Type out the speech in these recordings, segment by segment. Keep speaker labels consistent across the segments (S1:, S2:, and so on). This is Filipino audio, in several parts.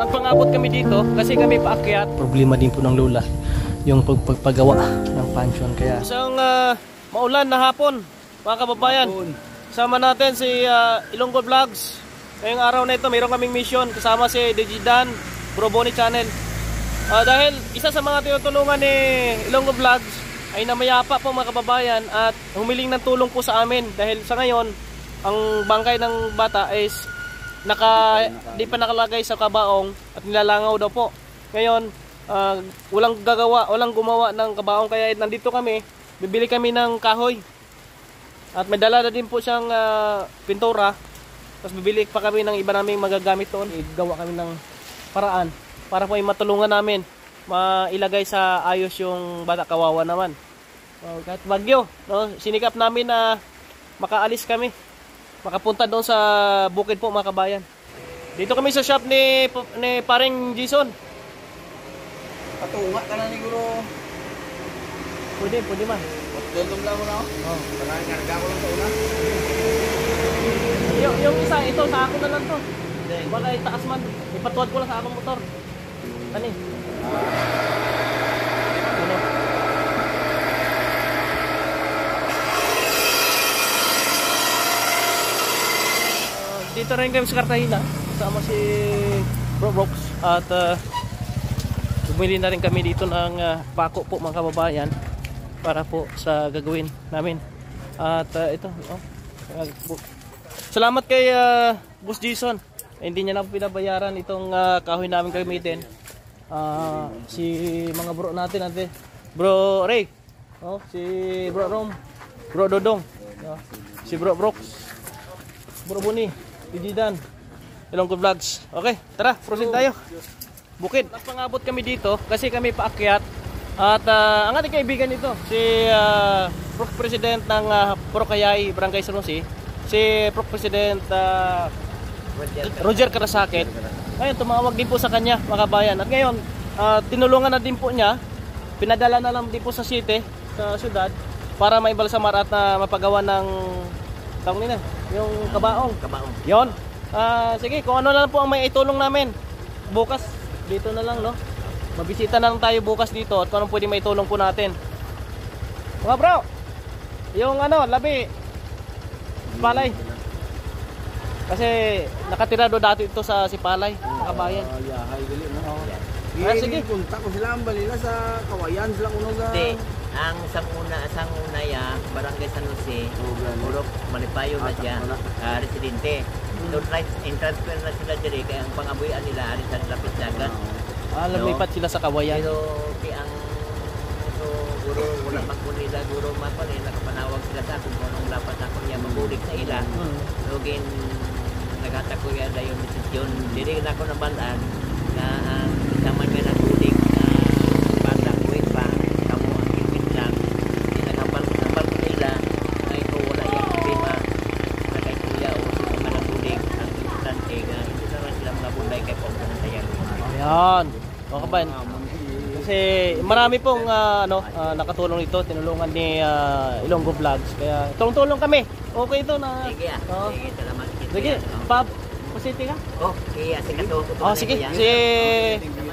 S1: Nagpangabot kami dito kasi kami paakyat. Problema din po ng lola yung pagpagawa ng pansyon. Kaya isang maulan na hapon, mga kababayan. Kasama natin si Ilonggo Vlogs. Ngayong araw na ito mayroon kaming mission kasama si Digidan Bro Bonnie Channel. Dahil isa sa mga tinutulungan ni Ilonggo Vlogs ay namayapa po mga kababayan at humiling ng tulong po sa amin. Dahil sa ngayon ang bangkay ng bata is di pa nakalagay sa kabaong at nilalangaw daw po. Ngayon walang gumawa ng kabaong, kaya nandito kami, bibili kami ng kahoy at may dala na din po siyang pintura. Tapos bibili pa kami ng iba naming magagamit doon. Igawa kami ng paraan para po matulungan namin mailagay sa ayos yung bata. Kawawa naman kahit bagyo, no? Sinikap namin na makaalis kami, makapunta doon sa bukid po mga kabayan. Dito kami sa shop ni Paring Jason.
S2: Patunga ka na ni Guro.
S1: Pwede man.
S2: Patulong lang mo na ako. Oo. Parang karga ko lang sa una.
S1: Yung isa, ito sa ako na lang to. Baka itaas man. Ipatuwad ko lang sa akong motor. Ano eh? Ano? Dito rin kami sa Cartagena. Kasama si Bro Brox. At bumili na rin kami dito ng pako po mga kababayan para po sa gagawin namin. At ito, salamat kay Boss Jason. Hindi niya na pinabayaran itong kahoy namin gamitin. Si mga bro natin, Bro Ray, si Bro Rom, Bro Dodong, si Bro Brox, Bro Bonnie, Digidan, Ilonggo Vlogs. Okay, tara, proceed tayo. Bukid. Nagpangabot kami dito kasi kami paakyat. At ang ating kaibigan nito, si President ng Procayay, Barangay San Jose, si President Roger Karasakit. Ngayon, tumawag din po sa kanya, mga kabayan. At ngayon, tinulungan na din po niya, pinadala na lang din po sa city, sa syudad, para maibalsamar at mapagawa ng tawag nila, yung kabaong. Yon. Sige, kung ano lang po ang may itulong namin. Bukas, dito na lang, no? Mabisita na lang tayo bukas dito at kung anong pwede may tulong po natin. Mga bro, yung labi, Sipalay. Kasi nakatira do dati ito sa Sipalay, kabayan.
S2: Yahay gali no.
S1: Sige,
S2: punta ko sila ang balila sa Kawayan sila kuno ga.
S3: Hindi, ang sanguna ya Barangay San Jose, puro Malipayo na siya, residente. Doon in-transfer na sila diri kaya ang pangabuyan nila ari sa lapit dagat.
S1: Lumipat sila sa Kawayan.
S3: Pero ang guro wala man ko nila guro man pa nila nakapanawag sila sa kung anong dapat ako niya mabulig sa ila. Login naghatag ko yan dayon desisyon diri na ako nabalaan na taman nga nabulig bata ko pa kamo ang kipit lang nagapal ko nila ay ko wala yang problema na kay kuya o sa mga nabulig ang importante nga hindi naman sila mga bunday kay pag tayan.
S1: Ayan. Okay ba? Kasi marami pong nakatulong dito, tinulungan ni Ilonggo Vlogs. Kaya tulong-tulong kami. Okay ito na.
S3: Sige sige, salamat.
S1: Sige, Pasiti ka?
S3: Okay, asikaso ko.
S1: Sige, si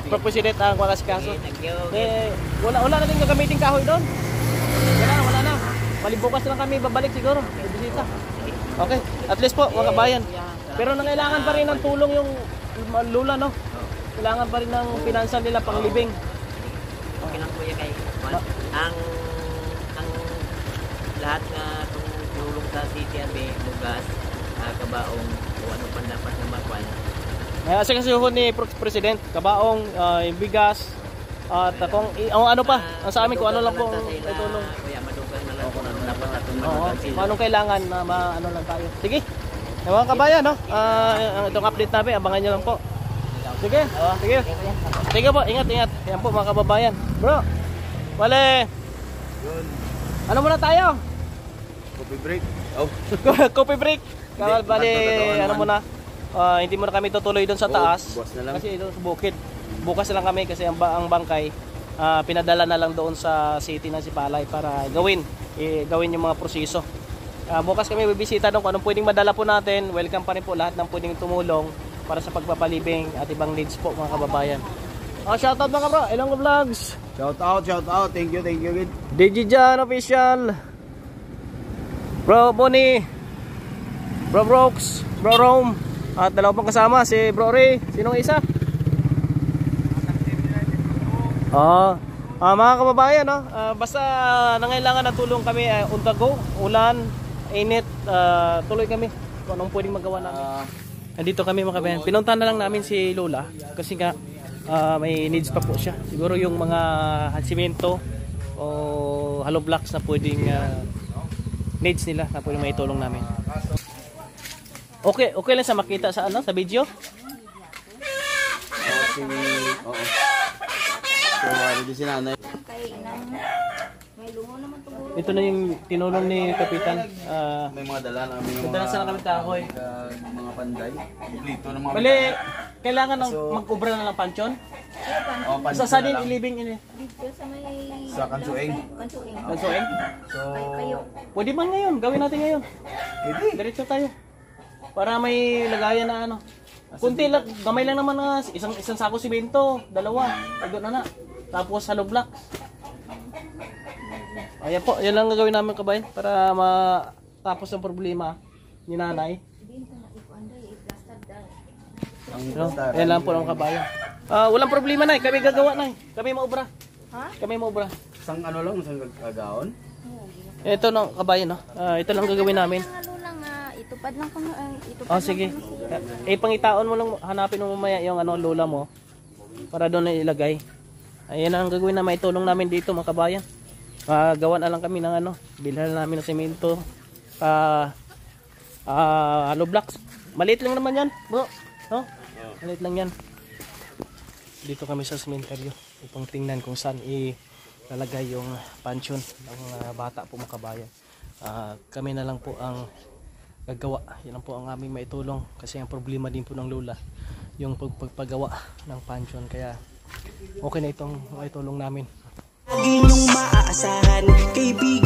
S1: President ang makasikaso. Wala na din gagamitin kahoy doon. Wala na. Malibukas lang kami babalik siguro. Bisita. Okay, at least po mga kabayan. Pero nangailangan pa rin ng tulong yung lula, no? Kailangan pa rin ng pinansyal nila pang living.
S3: Okay lang kuya kay ang lahat nga tulong sa CTRB, bugas, kabaong o ano pa dapat na makuha.
S1: Kasi ni President, kabaong, bigas, at kung ano pa, ang sa amin kung ano lang pong itulong.
S3: Kuya madugan na lang kung ano dapat atong madugan.
S1: Anong kailangan na ano lang tayo. Sige, mga kabayan, no? Itong update namin, abangan nyo lang po. Sige, sige po, ingat. Yan po mga kababayan. Bro, wale. Ano muna tayo?
S2: Coffee break.
S1: Coffee break. Bali, ano muna? Hindi muna kami tutuloy doon sa taas. Kasi doon sa bukid. Bukas na lang kami kasi ang bangkay pinadala na lang doon sa city ng Sipalay para gawin yung mga proseso. Bukas kami bibisita doon kung anong pwedeng madala po natin. Welcome pa rin po lahat ng pwedeng tumulong para sa pagpapalibing at ibang needs po mga kababayan. Shoutout mga bro, Ilonggo Vlogs.
S2: Shout out. Thank you, good.
S1: Digijan Official. Bro Bonnie. Bro Brooks. Bro Rome. At dalawa pang kasama, si Bro Ray. Sinong isa? Mga kababayan, no? Basta nangailangan ng tulong kami on the go, ulan, init, tuloy kami kung anong pwedeng magawa namin. Nandito kami mga kababayan. Pinuntahan na lang namin si Lola kasi nga may needs pa po siya. Siguro yung mga simento o hollow blocks na pwedeng needs nila na pwedeng maitulong namin. Okay lang sa makita sa sa video.
S2: Oo. So, di si nanay.
S1: Ito na yung tinulong ni Kapitan.
S2: May mga dala namin yung
S1: Dala sana kami kahoy.
S2: mga panday. Kumplito ng mga
S1: Bali, kailangan ng mag-ubra na ng pansyon.
S2: Oh,
S1: Sa saan ilibing ini?
S4: Dito sa may
S2: Sa Kansueng.
S1: Kansueng?
S2: So,
S1: Pwede man ngayon, gawin natin ngayon.
S2: pwede.
S1: Diretso tayo. Para may lagayan na ano. Kunti lang, gamay lang naman na isang sako simento, dalawa, agad na. Tapos hollow block. Ayan po, yan lang gagawin namin kabayan para matapos ang problema ni nanay. No? Ayan lang po ang kabayan. Walang problema na, kami gagawa na. Kami maubra.
S4: Ha?
S1: Kami maubra.
S2: Isang ano lang, isang gagaon.
S1: Ito no, kabayan no. Ito lang gagawin namin.
S4: Ano lang itupad lang ko itupad.
S1: Sige. Pangitaon mo lang, hanapin mo mamaya yung lola mo para doon na ilagay. Ayan ang gagawin na maitulong namin dito mga kabayan. Gawa na lang kami ng bilhan namin ng semento, hollow blocks. Maliit lang naman yan, bro. No? Maliit lang yan. Dito kami sa sementeryo upang tingnan kung saan ilalagay yung pansyon ng bata po mga kabayan. Kami na lang po ang gagawa. Yan lang po ang aming maitulong kasi ang problema din po ng lola yung pagpagawa ng pansyon, kaya okay na itong maitulong namin.
S5: Lagi niyong maaasahan, kaibigan.